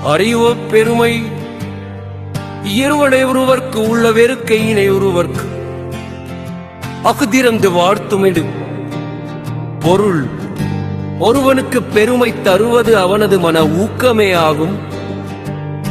அறிவு பெருமை இருவனை ஒருவர்க்கு உள்ள வெறுக்கையினை ஒருவர்க்கு அகுதிறந்து வாழ்த்துமிடு பொருள். ஒருவனுக்கு பெருமை தருவது அவனது மன ஊக்கமே ஆகும்.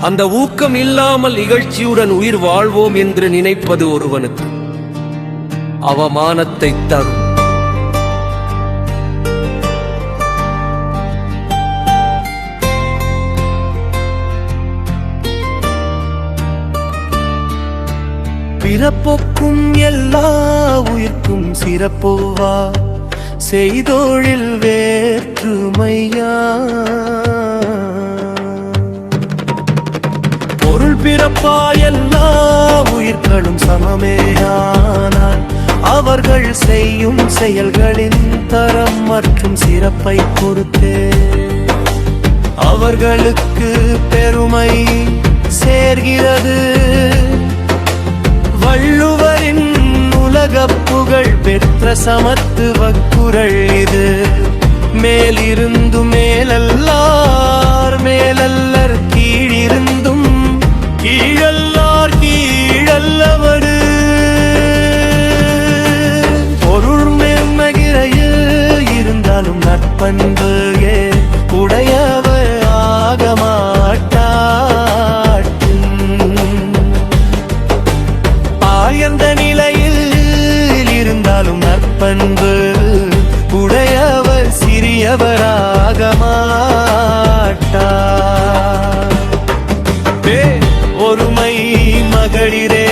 அந்த ஊக்கம் இல்லாமல் இகழ்ச்சியுடன் உயிர் வாழ்வோம் என்று நினைப்பது ஒருவனுக்கு அவமானத்தை தரும். பிறப்பொக்கும் எல்லா உயிர்க்கும் சிறப்போவா செய்தொழில் வேற்றுமையா. பொருள் பிறப்பா எல்லா உயிர்களும் சமமேயானால் அவர்கள் செய்யும் செயல்களின் தரம் மற்றும் சிறப்பை பொறுத்தே அவர்களுக்கு பெருமை சேர்கிறது. வள்ளுவரின் உலகப் புகழ் பெற்ற சமத்துவ குறள் இது. மேலிருந்து மேலல்லார் மேலல்லர் கீழிருந்தும் கீழல்லார் கீழல்லவரு. பொருள் மேன்மகிரையில் இருந்தாலும் நற்பண்பு உடையவர் ஆக மாட்டார். ஆயந்த நிலையில் இருந்தாலும் நற்பண்பு உடையவர் சிறியவராக மாட்டார். ஒருமை மகளிரே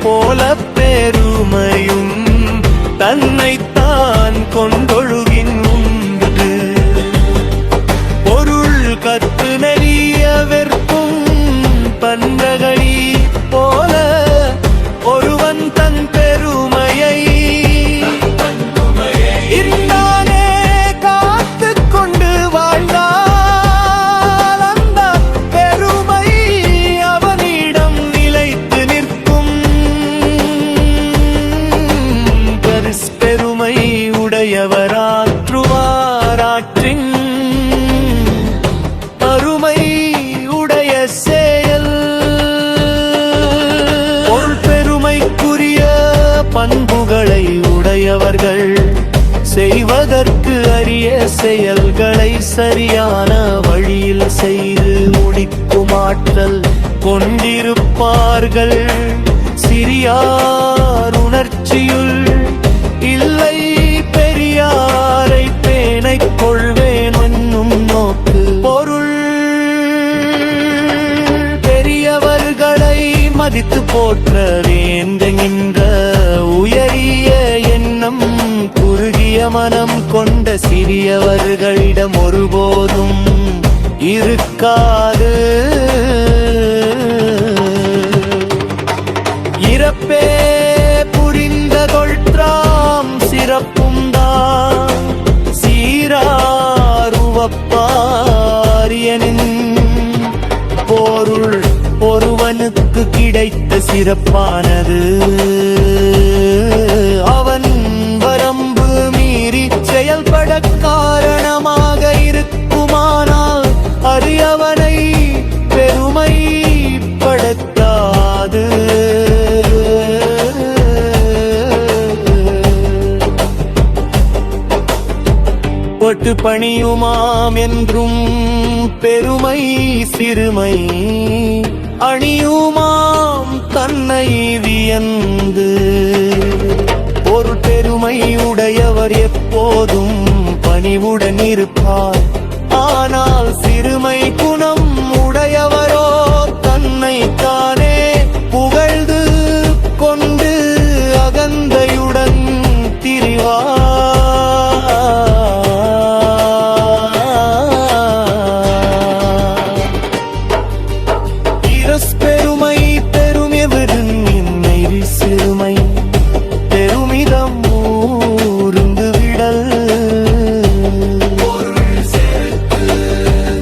போல பெருமையும் தன்னைத்தான் கொண்டொழுகின் உண்டு. பொருள் கத்து நெறிய வெறுக்கும் பன்றகளி போல ஒருவன் தன் பெருமையை இருந்தானே காத்து கொண்டு வாழ்ந்தால் அந்த பெருமை அவனிடம் நிலைத்து நிற்கும். பெருமை உடையவராற்றுவாராற்றின் அருமை உடைய செயல். பண்புகளை உடையவர்கள் செய்வதற்கு அரிய செயல்களை சரியான வழியில் செய்து முடிக்கும் ஆற்றல் கொண்டிருப்பார்கள். சிறியார் உணர்ச்சியுள் இல்லை பெரியாரை பேணைக் கொள்வேன் என்னும் நோக்கு. பொருள் பெரியவர்களை மதித்து போற்ற வேண்டுகின்ற உயரிய எண்ணம் குறுகிய மனம் கொண்ட சிறியவர்களிடம் ஒருபோதும் இருக்காது. இறப்பே புரிந்த தொற்றாம் சிறப்பும் தான் சீராருவப்பாரியனின் பொருள் ஒருவனுக்கு கிடைத்த சிறப்பானது. அவன் வரம்பு மீறி செயல்பட காரணமாக இருக்குமானால் அறியவனை பெருமைப்படுத்தாது. பட்டு பணியுமாம் என்றும் பெருமை சிறுமை அணியுமாம் தன்னை வியந்து. ஒரு பெருமை உடையவர் எப்போதும் பணிவுடன் இருப்பார். ஆனால் சிறுமை குணம் உடையவரோ தன்னை தானே புகழ்ந்து கொண்டு அகந்தையுடன் திரிவார். பெருமை பெருமெவரும் என்னை சிறுமை பெருமிதம் ஊர்ந்து விடல்.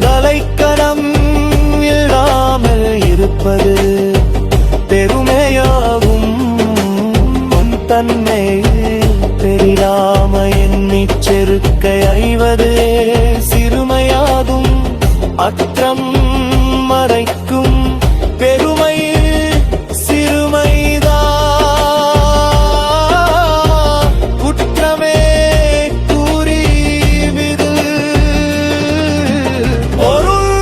தலைக்கணம் இல்லாமல் இருப்பது பெருமையாகும். தன்னை பெரிலாம எண்ணிச் செருக்கை ஐவது சிறுமையாகும். அற்றம் மறைக்கும் பெருமை சிறுமைதான். குற்றமே கூறிவிடு பொருள்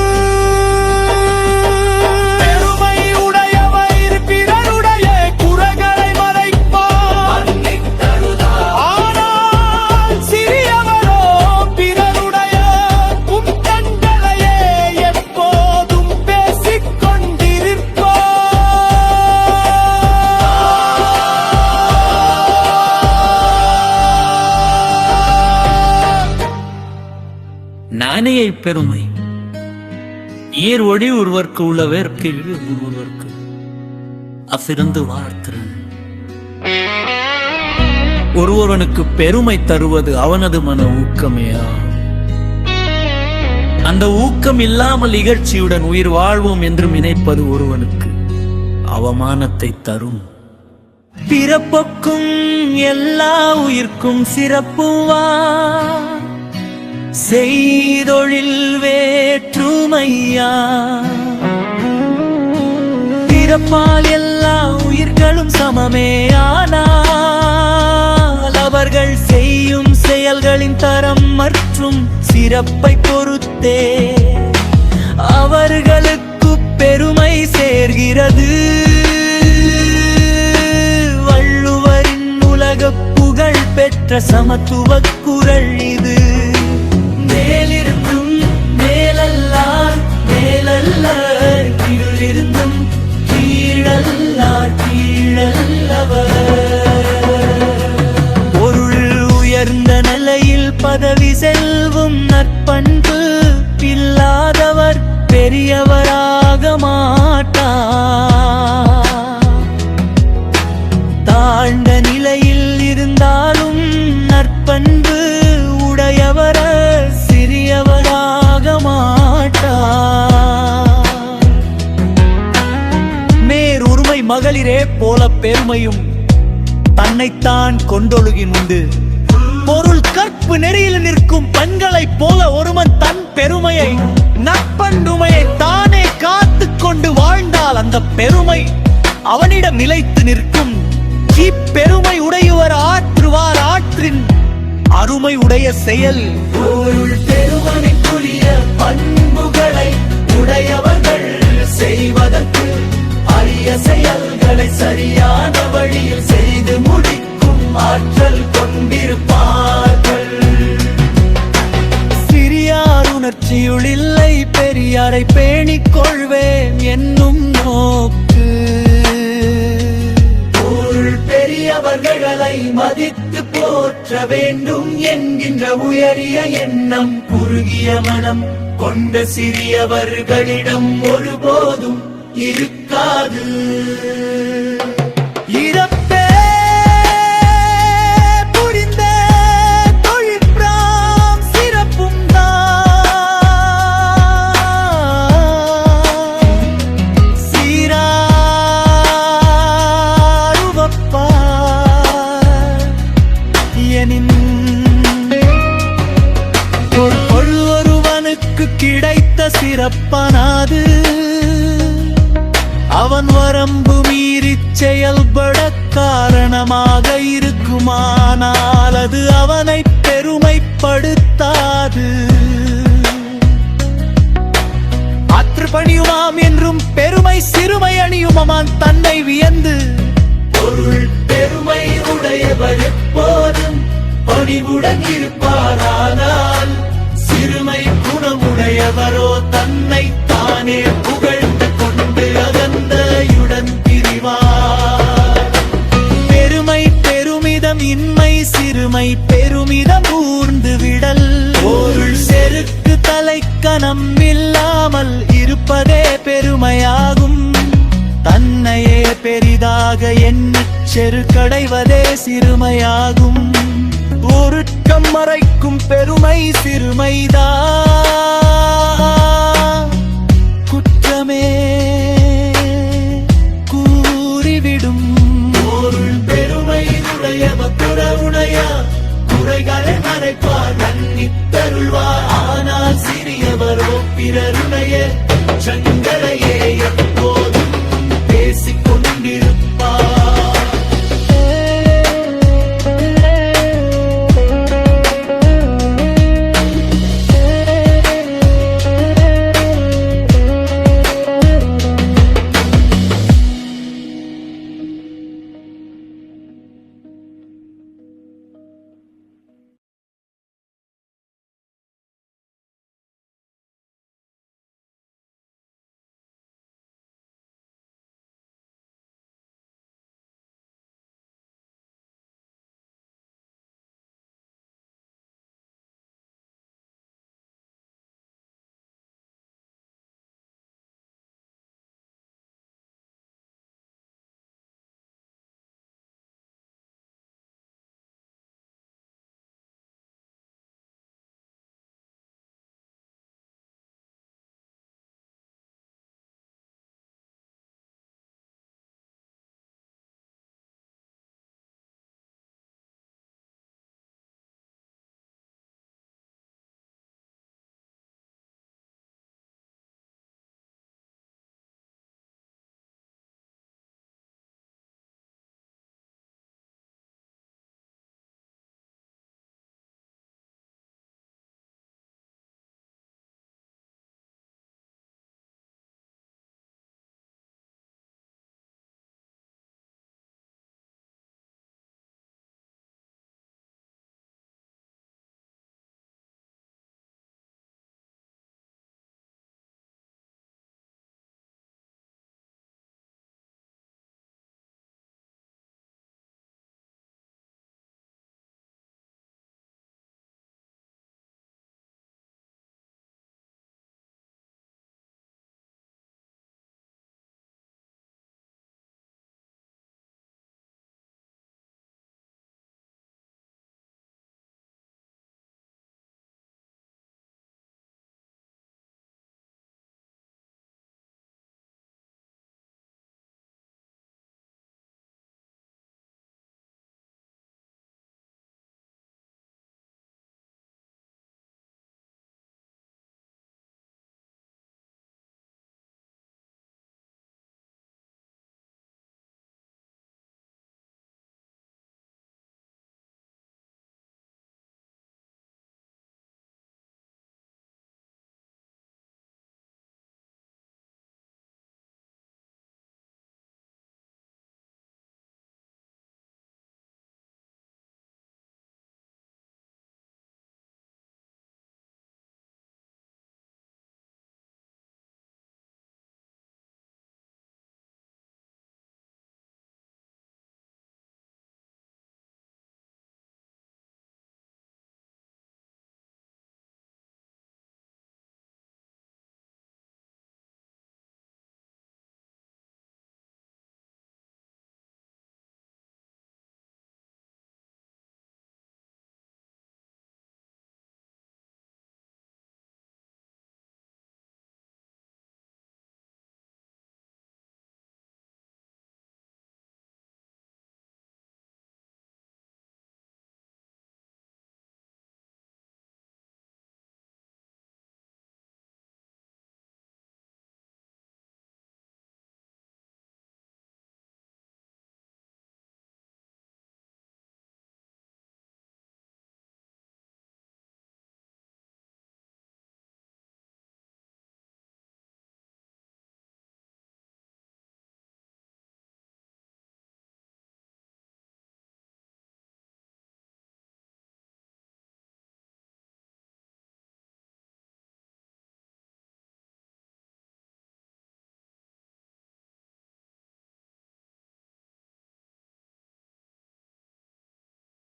பெருமை உடையவர் பிறருடைய குறைகளை மறைப்பார். ஆனால் சிறியவரோ பிறருடைய குற்றங்களையே எப்போதும் பேசிக் கொண்டிருப்பார். நாணய பெருமை ஈர் ஒளி ஒருவர்க்கு உள்ள வேர்க்கு ஒருவர்க்கு அசிறந்து வாழ்த்திறன். ஒருவனுக்கு பெருமை தருவது அவனது மன ஊக்கமேயா. அந்த ஊக்கம் இல்லாமல் இகழ்ச்சியுடன் உயிர் வாழ்வோம் என்று நினைப்பது ஒருவனுக்கு அவமானத்தை தரும். பிறப்புக்கும் எல்லா உயிர்க்கும் சிறப்புவா செய்தொழில் வேற்றுமையா. பிறப்பால் எல்லா உயிர்களும் சமமே, ஆனால் அவர்கள் செய்யும் செயல்களின் தரம் மற்றும் சிறப்பை பொறுத்தே அவர்களுக்கு பெருமை சேர்கிறது. வள்ளுவரின் உலக புகழ் பெற்ற சமத்துவ குரல் இது. மேலிருந்தும் மேலல்லார் மேலல்லர், கீழிருந்தும் கீழல்லார் கீழல்லவர். பொருள் உயர்ந்த நிலையில் பதவி செல்வும் நற்பண்பு இல்லாதவர் பெரியவராக மாட்டார். தாழ்ந்த நிலையில் இருந்தாலும் நற்பண்பு உடையவர் சிறியவராக மாட்டார். மேருரிமை மகளிரே போல பெருமையும் தன்னைத்தான் கொண்டொழுகின் உண்டு. பொருள் கற்பு நெறியில் நிற்கும் பெண்களைப் போல ஒருவன் தன் பெருமையை நற்பண்புமையை தானே காத்து கொண்டு வாழ்ந்தால் அந்த பெருமை அவனிடம் நிலைத்து நிற்கும். இப்பெருமை உடையவர் ஆற்றுவார் ஆற்றின் அருமை உடைய செயல். பொருள் பெருமைக்குரிய பண்புகளை உடையவர்கள் செய்வதற்கு அரிய செயல்களை சரியான வழியில் செய்து முடிக்கும் ஆற்றல் கொண்டிருப்பார்கள். சிறியார் உணர்ச்சியுள் இல்லை பெரியாரை பேணிக் கொள்வேன் என்னும் நோக்கு. பெரியவர்களை மதித்து போற்ற வேண்டும் என்கின்ற உயரிய எண்ணம் குறுகிய மனம் கொண்ட சிறியவர்களிடம் ஒருபோதும் இருக்காது. இறப்பே புரிந்த தொழிற்பிராம் சிறப்பும் ஒருவனுக்கு கிடைத்த சிறப்பானது அவன் வரம்பு மீறி செயல்பட காரணமாக இருக்குமானால் அது அவனை பெருமைப்படுத்தாது. அற்றுப்பணியுமாம் என்றும் பெருமை சிறுமை அணியுமான் தன்னை வியந்து. பொருள் பெருமை உடையவர் எப்போதும் பணிவுடன் இருப்பாரானால் சிறுமை குணமுடையவரோ தன்னை தானே புகழ்ந்து கொண்டு அகந்தையுடன் திரிவார். பெருமை பெருமிதம் இன்மை சிறுமை பெருமிதம் ஊர்ந்து விடல். பொருள் செருக்கு தலைக்கணம் இல்லாமல் இருப்பதே பெருமையாகும். தன்னையே பெரிதாக எண்ணிச் செருக்கடைவதே சிறுமையாகும். ஒருக்கம் மறைக்கும் பெருமை சிறுமைதான். குற்றமே கூறிவிடும். பொருள் பெருமை உடையவர் புறவுடையா குறைகளை மறைப்பார் நன்னித்தருள்வார். ஆனால் சிறியவரோ பிறருடைய குற்றங்களையே